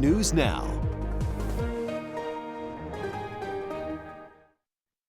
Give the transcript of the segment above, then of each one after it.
News Now.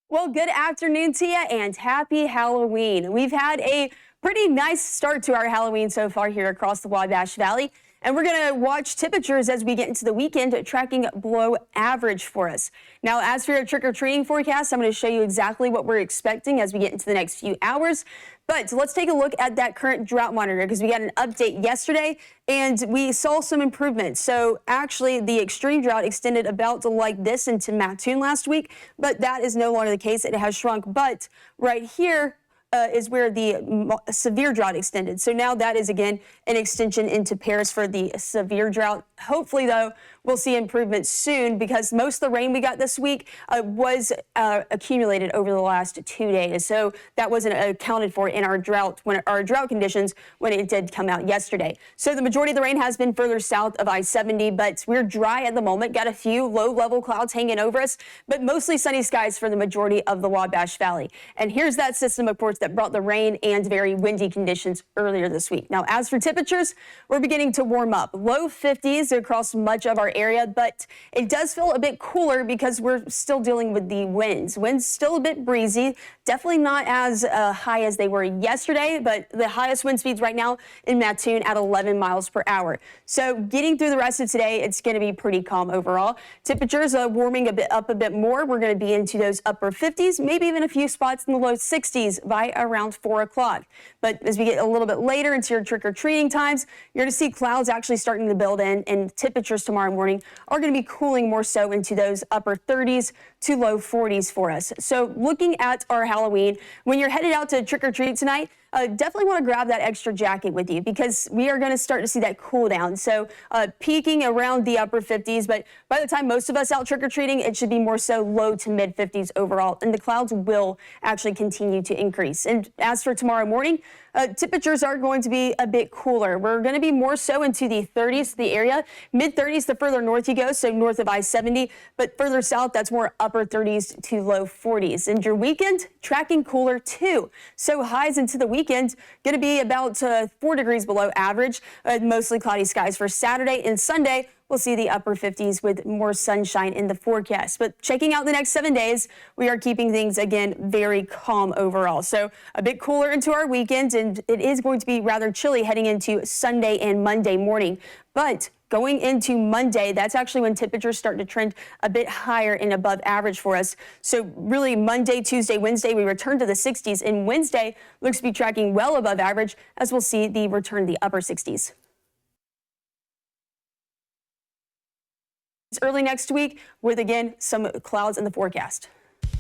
Well, good afternoon to you and happy Halloween. We've had a pretty nice start to our Halloween so far here across the Wabash Valley. And we're going to watch temperatures as we get into the weekend tracking below average for us. Now, as for your trick-or-treating forecast, I'm going to show you exactly what we're expecting as we get into the next few hours. But let's take a look at that current drought monitor because we got an update yesterday and we saw some improvement. So actually the extreme drought extended about like this into Mattoon last week, but that is no longer the case. It has shrunk. But right here is where the severe drought extended. So now that is, again, an extension into Paris for the severe drought. Hopefully, though, we'll see improvement soon because most of the rain we got this week was accumulated over the last 2 days. So that wasn't accounted for in our drought conditions when it did come out yesterday. So the majority of the rain has been further south of I-70, but we're dry at the moment. Got a few low-level clouds hanging over us, but mostly sunny skies for the majority of the Wabash Valley. And here's that system, of course, that brought the rain and very windy conditions earlier this week. Now, as for temperatures, we're beginning to warm up. Low 50s across much of our area, but it does feel a bit cooler because we're still dealing with the winds. Winds still a bit breezy, definitely not as high as they were yesterday, but the highest wind speeds right now in Mattoon at 11 miles per hour. So getting through the rest of today, it's going to be pretty calm overall. Temperatures are warming up a bit more. We're going to be into those upper 50s, maybe even a few spots in the low 60s by around 4 o'clock. But as we get a little bit later into your trick-or-treating times, you're going to see clouds actually starting to build in, and temperatures tomorrow morning are going to be cooling more so into those upper 30s to low 40s for us. So looking at our Halloween, when you're headed out to trick-or-treat tonight, definitely want to grab that extra jacket with you because we are going to start to see that cool down. So peaking around the upper 50s, but by the time most of us out trick-or-treating, it should be more so low to mid 50s overall, and the clouds will actually continue to increase. And as for tomorrow morning, temperatures are going to be a bit cooler. We're going to be more so into the 30s, the area, mid 30s the further north you go, so north of I-70, but further south, that's more upper 30s to low 40s. And your weekend, tracking cooler too. So highs into the weekend, going to be about 4 degrees below average, mostly cloudy skies for Saturday and Sunday. We'll see the upper 50s with more sunshine in the forecast. But checking out the next 7 days, we are keeping things, again, very calm overall. So a bit cooler into our weekend, and it is going to be rather chilly heading into Sunday and Monday morning. But going into Monday, that's actually when temperatures start to trend a bit higher and above average for us. So really Monday, Tuesday, Wednesday, we return to the 60s, and Wednesday looks to be tracking well above average as we'll see the return to the upper 60s. Early next week with, again, some clouds in the forecast.